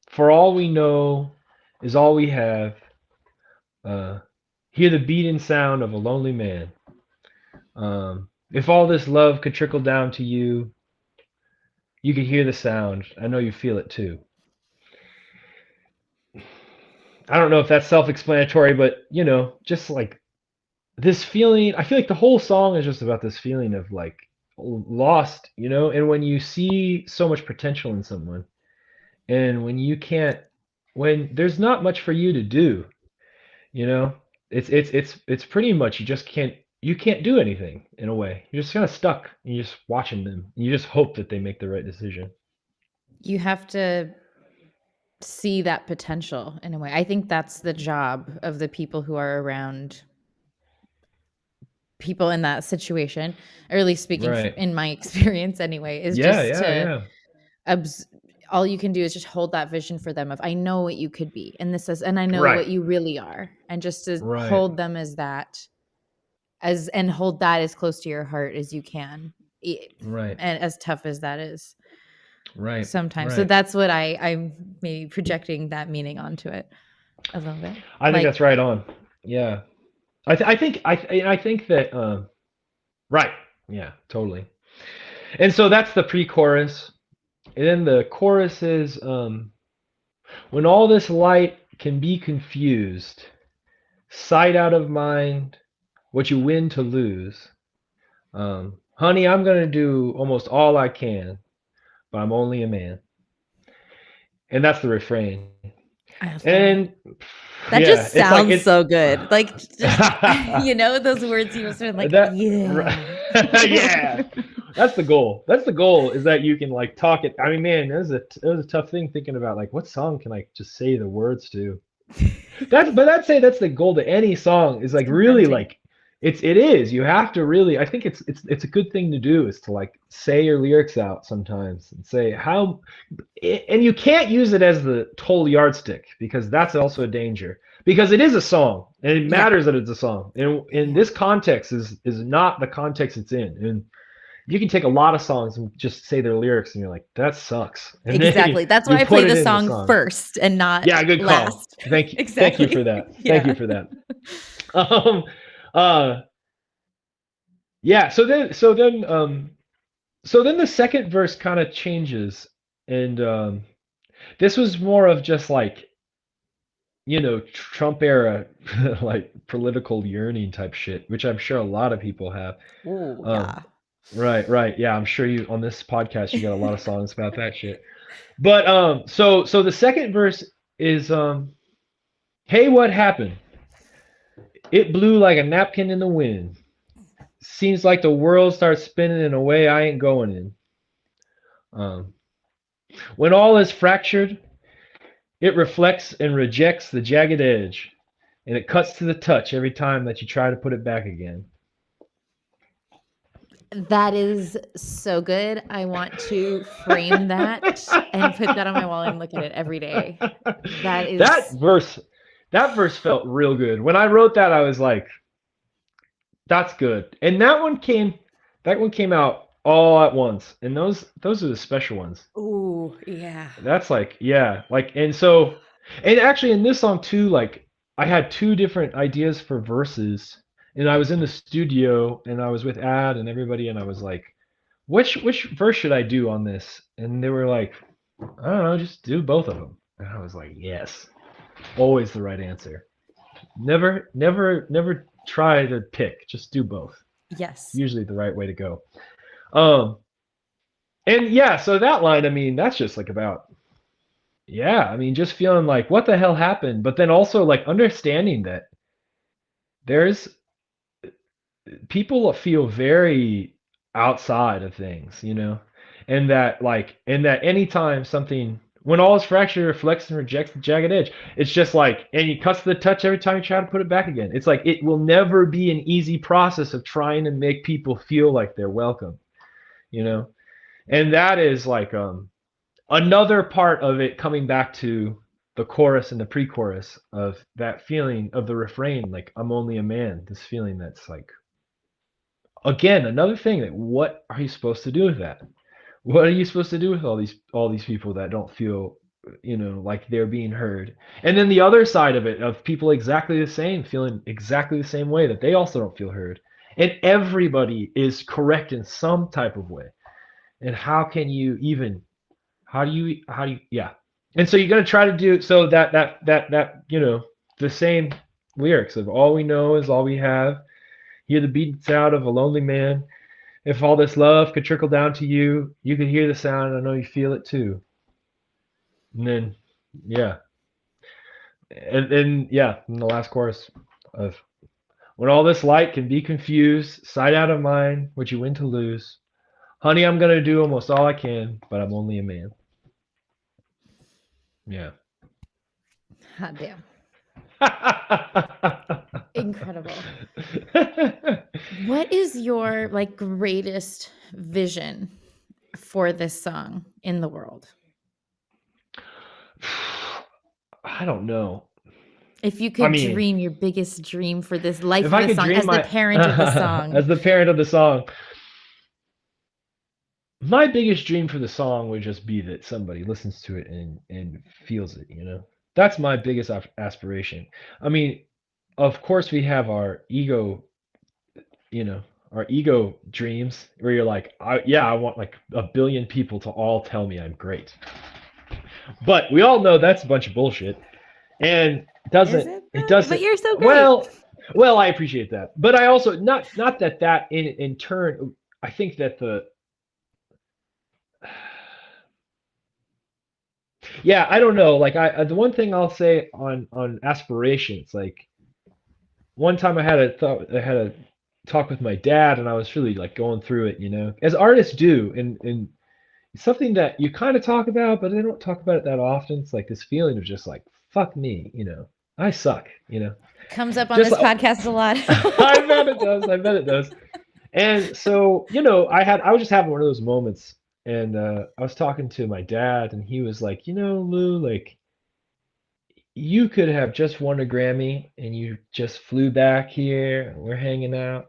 for all we know is all we have. Uh, hear the beating sound of a lonely man. If all this love could trickle down to you, you could hear the sound. I know you feel it too. I don't know if that's self-explanatory, but you know, just like this feeling, I feel like the whole song is just about this feeling of like lost, you know, and when you see so much potential in someone and when you can't when there's not much for you to do, you know, it's pretty much you can't do anything in a way. You're just kind of stuck. You're just watching them. You just hope that they make the right decision. You have to see that potential in a way. I think that's the job of the people who are around people in that situation, or at least speaking Right. in my experience anyway, is Yeah, just yeah, to yeah. obs- all you can do is just hold that vision for them of I know what you could be, and this is, and I know what Right. you really are, and just to Right. hold them as that, as and hold that as close to your heart as you can, e- Right. and as tough as that is Right. sometimes. So Right. that's what I'm maybe projecting that meaning onto it a little bit, I think like that's right on. Yeah. I think that right. Yeah, totally. And so that's the pre-chorus. And then the chorus is when all this light can be confused, sight out of mind, what you win to lose. Honey, I'm gonna do almost all I can, but I'm only a man. And that's the refrain. I love it. And That yeah, just it's like sounds it's so good. Like just those words you must have been like, that yeah. yeah. That's the goal. That's the goal is that you can like talk it. I mean, man, it was a tough thing thinking about like what song can I just say the words to. But I'd say that's the goal to any song is It's like really confronting. like it is. You have to really I think it's a good thing to do is to like say your lyrics out sometimes and say how and you can't use it as the total yardstick because that's also a danger because it is a song and it Yeah. matters that it's a song and in Yeah. this context is not the context it's in and you can take a lot of songs and just say their lyrics and you're like that sucks and then Exactly. That's why you I play put it the in the song song. first and not Yeah, good call. last. Thank you for Exactly. that, thank you Yeah. for that. um uh yeah, so then the second verse kind of changes and this was more of just like you know, Trump era like political yearning type shit, which I'm sure a lot of people have. Oh, Um, yeah. right, right. Yeah, I'm sure you on this podcast you got a lot of songs about that shit. But so the second verse is hey, what happened? It blew like a napkin in the wind. Seems like the world starts spinning in a way I ain't going in. Um, when all is fractured, it reflects and rejects the jagged edge, and it cuts to the touch every time that you try to put it back again. That is so good. I want to frame that and put that on my wall and look at it every day. That that is verse that verse felt real good. When I wrote that I was like that's good. And that one came out all at once. And those are the special ones. ooh, yeah. That's like yeah, like and so and actually in this song too like I had two different ideas for verses and I was in the studio and I was with Ad and everybody and I was like which verse should I do on this? And they were like I don't know, just do both of them. And I was like, yes, always the right answer. Never try to pick. Just do both. Yes. Usually the right way to go. Um, and yeah, so that line, I mean, that's just like about, yeah, I mean, just feeling like what the hell happened, but then also like understanding that there's people feel very outside of things, and that anytime something, when all is fractured, reflects and rejects the jagged edge, it's just like, and he cuts the touch every time you try to put it back again. It's like it will never be an easy process of trying to make people feel like they're welcome, you know, and that is like another part of it coming back to the chorus and the pre-chorus of that feeling of the refrain, like I'm only a man. This feeling that's like, again, another thing that what are you supposed to do with that? What are you supposed to do with all these people that don't feel, like they're being heard? And then the other side of it, of people exactly the same, feeling exactly the same way, that they also don't feel heard. And everybody is correct in some type of way. And how do you yeah. And so you're gonna try to do so that the same lyrics of all we know is all we have. Hear the beats out of a lonely man. If all this love could trickle down to you, you could hear the sound. I know you feel it too. And then, yeah, and then yeah, in the last chorus of when all this light can be confused, sight out of mind, what you win to lose. Honey, I'm gonna do almost all I can, but I'm only a man. Yeah. Hot damn. Incredible. What is your like greatest vision for this song in the world? I don't know. If you I could mean, dream your biggest dream for this life if of I the could song dream as the my parent of the song. as the parent of the song, my biggest dream for the song would just be that somebody listens to it and feels it. That's my biggest aspiration. I mean, of course we have our ego, you know our ego dreams where you're like, yeah, I want like a billion people to all tell me I'm great, but we all know that's a bunch of bullshit, and Is doesn't it it though? But doesn't you're so great. well, I appreciate that, but I also, not that in turn, I think that the yeah, I don't know. Like, the one thing I'll say on aspirations, like one time I had a talk with my dad, and I was really like going through it, as artists do, and something that you kind of talk about, but they don't talk about it that often. It's like this feeling of just like, fuck me, I suck, Comes up on just this like, podcast a lot. I bet it does. I bet it does. And so, I was just having one of those moments, and I was talking to my dad, and he was like, Lou, like, you could have just won a Grammy, and you just flew back here, and we're hanging out,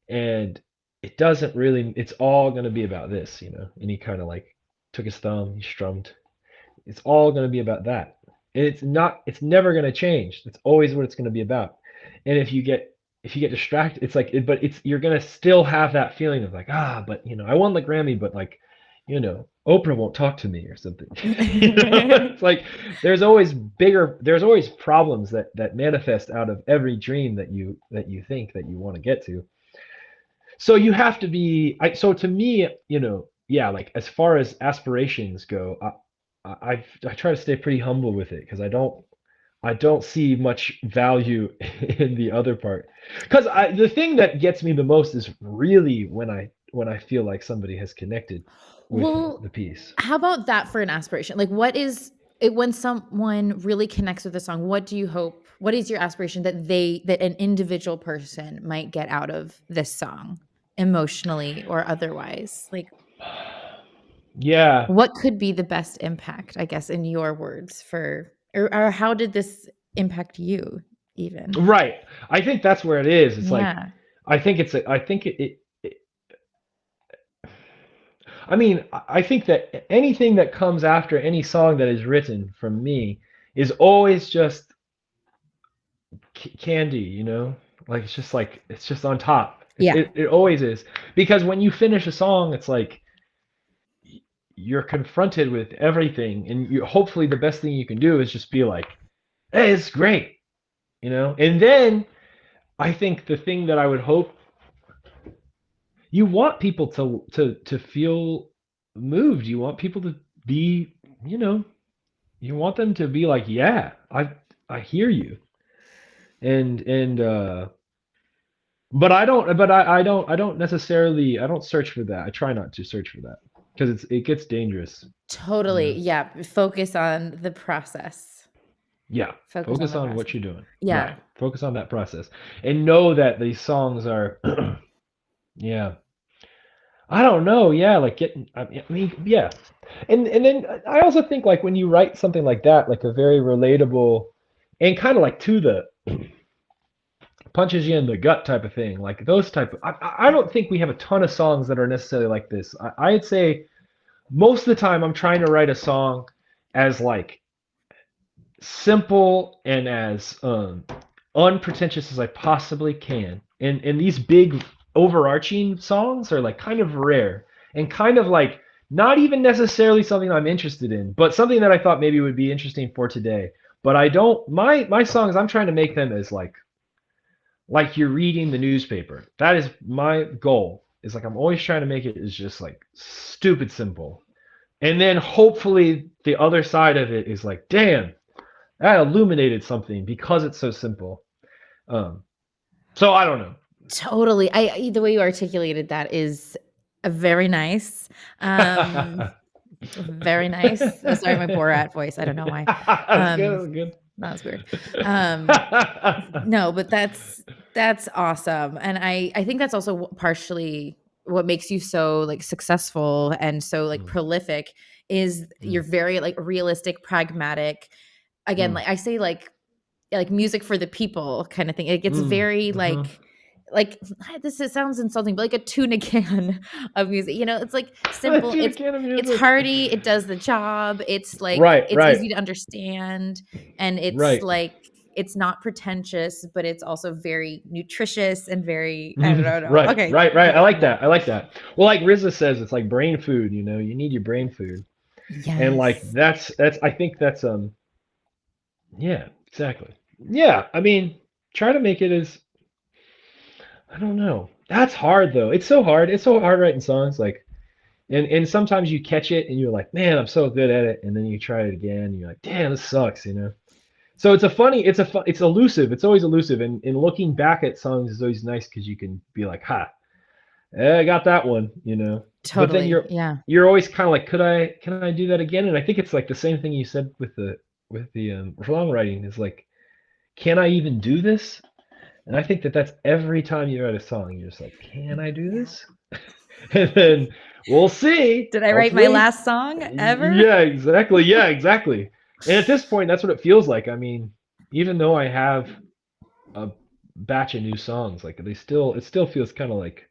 and it's all going to be about this. And he kind of like took his thumb, he strummed. It's all going to be about that. And it's never going to change. It's always what it's going to be about. And if you get distracted, it's like, but you're going to still have that feeling of like, but I won the Grammy, but like, Oprah won't talk to me or something. It's like there's always problems that manifest out of every dream that you think that you want to get to. So you have to be, so to me, yeah, like as far as aspirations go, I try to stay pretty humble with it, because I don't see much value in the other part. Because the thing that gets me the most is really when I feel like somebody has connected with Well, the piece. how about that for an aspiration? Like, what is it when someone really connects with the song? What do you hope? What is your aspiration that an individual person might get out of this song, emotionally or otherwise? Like, Yeah, what could be the best impact, I guess, in your words or how did this impact you even? right. I think that's where it is. It's like, Yeah. I think I mean, I think that anything that comes after any song that is written from me is always just candy, Like, it's just on top. It, Yeah. it it always is, because when you finish a song, it's like you're confronted with everything, and hopefully the best thing you can do is just be like, "Hey, it's great," And then I think the thing that I would hope, you want people to feel moved. You want people to be, you know, you want them to be like, yeah, I hear you. And but I don't necessarily, I don't search for that. I try not to search for that because it gets dangerous, you Totally. know. Yeah. Focus on the process. Yeah, Focus on focus the on process. what you're doing. Yeah. Right. Focus on that process and know that these songs are yeah. I don't know. Yeah, like getting. I mean, yeah, and then I also think like when you write something like that, like a very relatable and kind of like to the punches you in the gut type of thing, like those type of. I don't think we have a ton of songs that are necessarily like this. I'd say most of the time I'm trying to write a song as like simple and as unpretentious as I possibly can. And these big overarching songs are like kind of rare and kind of like not even necessarily something I'm interested in, but something that I thought maybe would be interesting for today. But I don't, my songs, I'm trying to make them as like you're reading the newspaper. That is my goal. Is like I'm always trying to make it as just like stupid simple. And then hopefully the other side of it is like, damn, that illuminated something because it's so simple. Um, so I don't know. Totally. The way you articulated that is very nice. Um, very nice. Sorry, my Borat voice. I don't know why. That's Um, good. that was weird. That's good. No, but that's awesome, and I think that's also partially what makes you so like successful and so like Mm, prolific is you're mm, very like realistic, pragmatic. Again, mm, like I say, like music for the people kind of thing. It gets mm, very mhm. like it sounds insulting, but like a tuna can of music. You know, it's like simple. Tuna can of It's music. hearty. It does the job. It's like Right, it's right, easy to understand, and it's right. like it's not pretentious, but it's also very nutritious and very I don't know. Right, Okay, right, right. I like yeah. that. I like that. Well, like RZA says, it's like brain food. You know, you need your brain food, and like Yes. that's. I think that's yeah, exactly. Yeah, I mean, try to make it as I don't know. That's hard though. It's so hard. It's so hard writing songs. Like, and sometimes you catch it and you're like, man, I'm so good at it. And then you try it again and you're like, damn, this sucks. You know. So it's a funny. It's elusive. It's always elusive. And looking back at songs is always nice because you can be like, ha, I got that one. You know. But then Totally. Yeah. you're always kind of like, can I do that again? And I think it's like the same thing you said with the songwriting is like, can I even do this? And I think that that's every time you write a song, you're just like, can I do Yeah. this? And then we'll see. Did I write my Hopefully. last song ever? Yeah, exactly. Yeah, exactly. And at this point, that's what it feels like. I mean, even though I have a batch of new songs, like it still feels kind of like,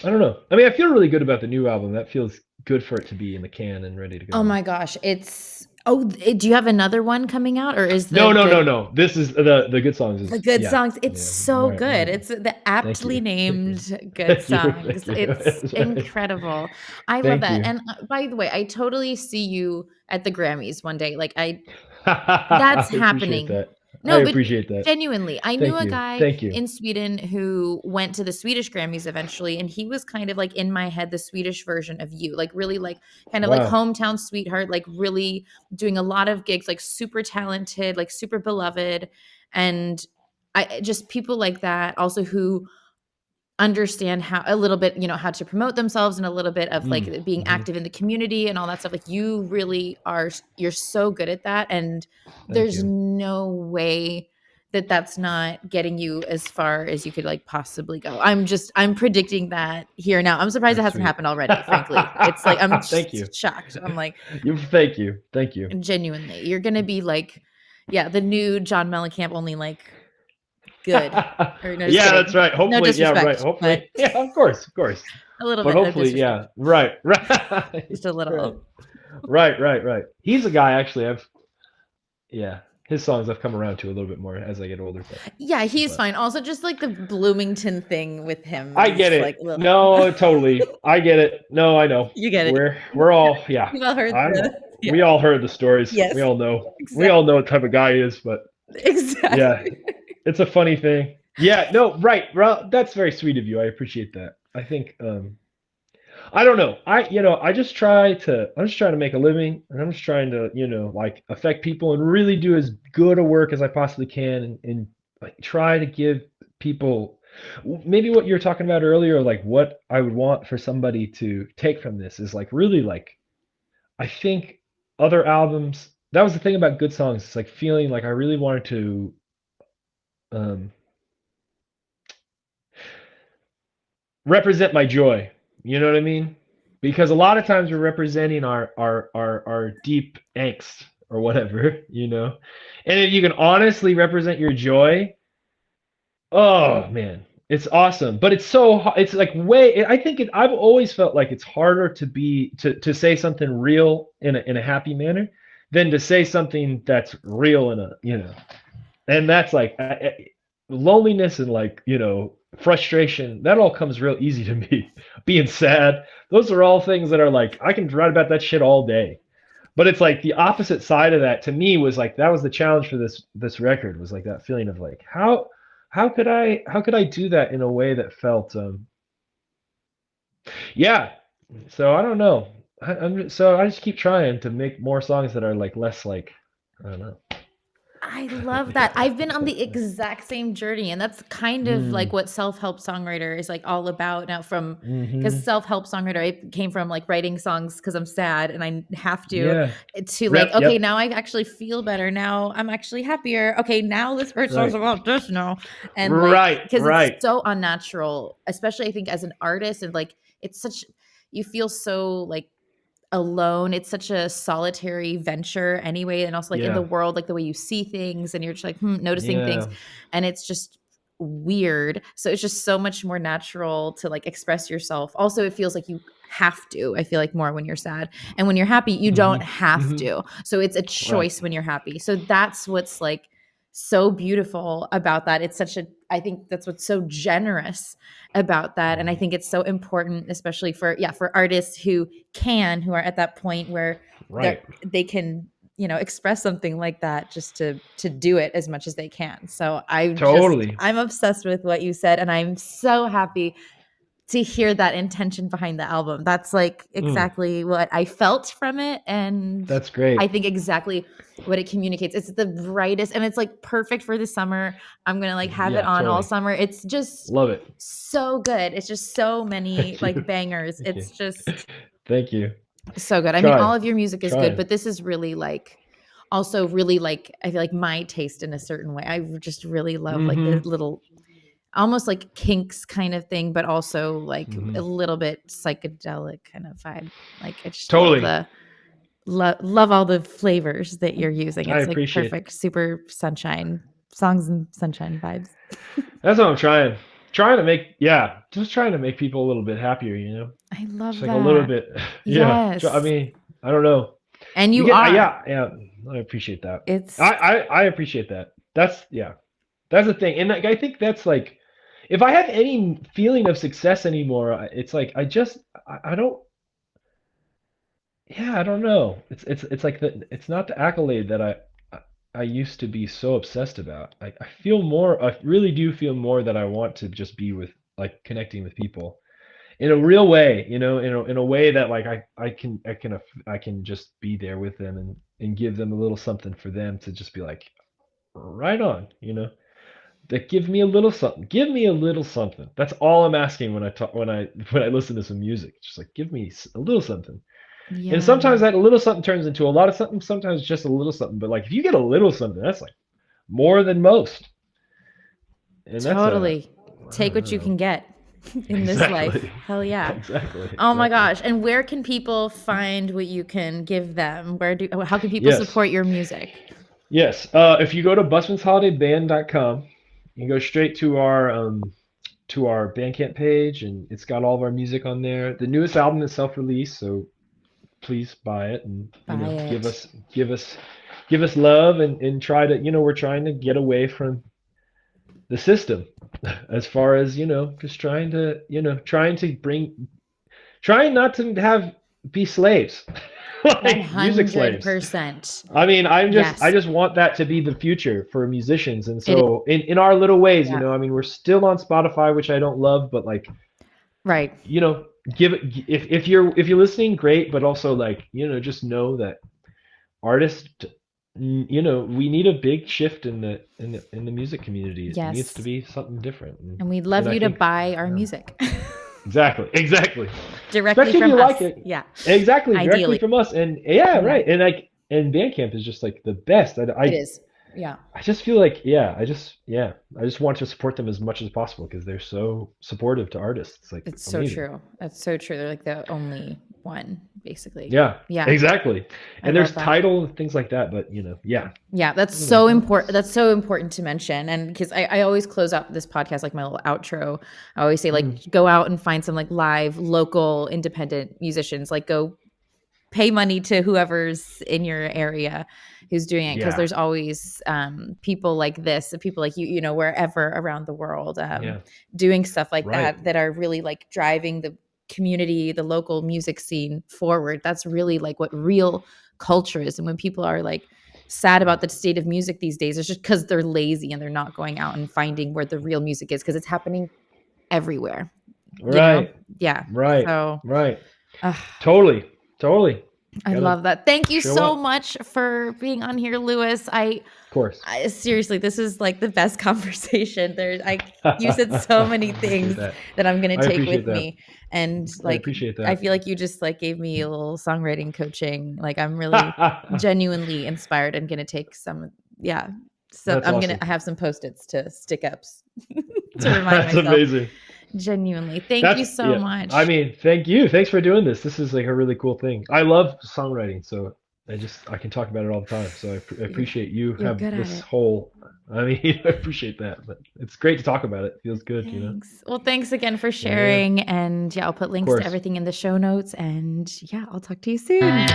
I don't know. I mean, I feel really good about the new album. That feels good for it to be in the can and ready to Oh go. my gosh, it's do you have another one coming out, or is the No, no, no, good no. This is the good songs the is good yeah, songs? It's yeah. so Right, good. right. It's the Thank aptly you, thank you, named good thank you, songs. thank you. It's That's right. incredible. I love Thank that. you. And by the way, I totally see you at the Grammys one day. Like I that's appreciate happening. that. I No, but appreciate that. genuinely, I knew Thank a you. guy Thank you. in Sweden who went to the Swedish Grammys eventually, and he was kind of like in my head the Swedish version of you, like really like kind of like Wow. hometown sweetheart, like really doing a lot of gigs, like super talented, like super beloved, and I just people like that also who understand how a little bit, how to promote themselves and a little bit of Mm. like being Hmm. active in the community and all that stuff. Like you really are, you're so good at that. And Thank there's you. no way that that's not getting you as far as you could like possibly go. I'm predicting that here now. I'm surprised it That's hasn't sweet. happened already, frankly. It's like, I'm Thank you. just shocked. I'm like, You. Thank you. Thank you. genuinely, you're going to be like, yeah, the new John Mellencamp, only like good. Or no, just Yeah, that's kidding. right. No Hopefully, yeah, right. disrespect, but Hopefully, yeah, of course, of course. a little But bit of hopefully, disrespect. yeah, right, right, Just a right, little. right, right, right. He's a guy actually. Yeah, his songs I've come around to a little bit more as I get older. Yeah, he's But fine. Also, just like the Bloomington thing with him I is get just like, it. ugh. No, totally. I get it. No, I know. You get it. We're all yeah. You've all heard I'm. the yeah. We all heard the stories. We Yes, all know. We exactly. all know what type of guy he is. But yeah, Exactly. it's a funny thing. Yeah, no, right. Well, that's very sweet of you. I appreciate that. I think I don't know. I'm just trying to make a living, and I'm just trying to, like affect people and really do as good a work as I possibly can, and like try to give people maybe what you were talking about earlier, like what I would want for somebody to take from this is like really like I think other albums. That was the thing about good songs. It's like feeling like I really wanted to um, represent my joy. You know what I mean? Because a lot of times we're representing our deep angst or whatever, you know. And if you can honestly represent your joy, oh man, it's awesome. But it's like way I think I've always felt like it's harder to say something real in a happy manner than to say something that's real in a, and that's like loneliness and like frustration, that all comes real easy to me. Being sad, those are all things that are like I can write about that shit all day. But it's like the opposite side of that to me was like that was the challenge for this record, was like that feeling of like how could I do that in a way that felt yeah. So I don't know. So I just keep trying to make more songs that are like less like I don't know. I love that. I've been on the exact same journey, and that's kind of like Mm. what self-help songwriter is like all about now from because Mm-hmm. self-help songwriter I came from like writing songs because I'm sad and I have Yeah. to like, Rep. okay, Yep. now I actually feel better. Now I'm actually happier. Okay, now this write songs Right. about this now. And like Right. because it's Right. so unnatural, especially I think as an artist, and like it's such you feel so like alone. It's such a solitary venture anyway. And also like in the Yeah. world, like the way you see things and you're just like noticing things. Yeah. And it's just weird. So it's just so much more natural to like express yourself. Also, it feels like you have to. I feel like more when you're sad. And when you're happy, you Mm-hmm. don't have Mm-hmm. to. So it's a Right. choice when you're happy. So that's what's like so beautiful about that. It's such a I think that's what's so generous about that. And I think it's so important, especially for for artists who are at that point where Right. they can express something like that just to do it as much as they can. So Totally. I'm obsessed with what you said, and I'm so happy to hear that intention behind the album. That's like Mm. exactly what I felt from it, and That's I great. think exactly what it communicates. It's the brightest, and it's like perfect for the summer. I'm gonna like have it Yeah. on all Totally. summer. It's just Love it. so good. It's just so many Thank like you. bangers. Thank you. It's just Thank you. so good. I mean, all Trying. of your music is good, Trying. but this is really like also really like I feel like my taste in a certain way. I just really love like the Mm-hmm. little almost like kinks kind of thing, but also like Mm-hmm. a little bit psychedelic kind of vibe. Like I just love Totally. the love all the flavors that you're using. I It's like appreciate it. perfect, super sunshine songs and sunshine vibes. That's what I'm trying. Trying to make, yeah, just trying to make people a little bit happier, I Just love like a little that. bit, yeah. I Yes. mean, I don't know. And You you get, are. yeah, yeah. I appreciate that. It's I appreciate that. Yeah. That's the thing, and like, I think that's like, if I have any feeling of success anymore, it's like I don't. Yeah, I don't know. It's like it's not the accolade that I used to be so obsessed about. I feel more. I really do feel more that I want to just be with like connecting with people in a real way. In a way that like I can just be there with them and give them a little something for them to just be like right on. That give me a little something. Give me a little something. That's all I'm asking when I talk when I listen to some music. It's just like give me a little something. And sometimes yeah. that little something turns into a lot of something. Sometimes just a little something. But like if you get a little something, that's like more than most. And that's Totally. I Take don't what you know. can get in this life. Exactly. Hell yeah. Exactly. Oh my Exactly. gosh. And where can people find what you can give them? How can people Yes. support your music? Yes. If you go to busmansholidayband.com, you can go straight to our Bandcamp page, and it's got all of our music on there. The newest album is self-released, so please buy it and Buy it. give us give us love and try to we're trying to get away from the system as far as just trying to trying not to have be slaves like music slaves. 100%. I mean, I Yes, just want that to be the future for musicians. And it is. so in our little ways, Yeah, I mean, we're still on Spotify, which I don't love, but like, right. give it if you're listening, great, but also like, just know that artists, we need a big shift in the music community. It needs to Yes. be something different. And, And we'd and love I you to think, buy our yeah, music exactly. directly Especially if from you like us. it. Yeah, Exactly, directly ideally. from us. And yeah, Yeah, right. And Bandcamp is just like the best. it is. Yeah, I just feel like, I just want to support them as much as possible because they're so supportive to artists. It's like it's so amazing. true. That's so true. They're like the only one, basically. Yeah, Yeah, exactly. I And love there's that. title and things like that, but yeah. Yeah, that's so important. That's so important to mention. And because I always close out this podcast, like my little outro, I always say, like, Mm, go out and find some like live, local, independent musicians. Like, go pay money to whoever's in your area who's doing it. Cause yeah, there's always people like this, people like you, wherever around the world, yeah, doing stuff like right, that are really like driving the community, the local music scene forward. That's really like what real culture is. And when people are like sad about the state of music these days, it's just because they're lazy and they're not going out and finding where the real music is, because it's happening everywhere, you know? right, Yeah. right, So right. uh, Totally, totally. I Gotta love that. Thank you show so up. much for being on here, Lewis. Of course. I seriously, this is like the best conversation. You said so I many appreciate things that. that I'm gonna I take appreciate with that. me, and I like appreciate I that. feel like you just like gave me a little songwriting coaching. Like I'm really genuinely inspired and gonna take some. Yeah, so That's awesome. I have some post-its to stick ups to remind That's myself. amazing. Genuinely, thank you That's so yeah. I much. mean, thank you. Thanks for doing this. This is like a really cool thing. I love songwriting, so I can talk about it all the time. So I You're appreciate you you're have good at this it. whole. I mean, I appreciate that, but it's great to talk about it. Feels good. Thanks. Well, thanks again for Yeah, sharing. And yeah, I'll put of links to course. everything in the show notes. And yeah, I'll talk to you soon.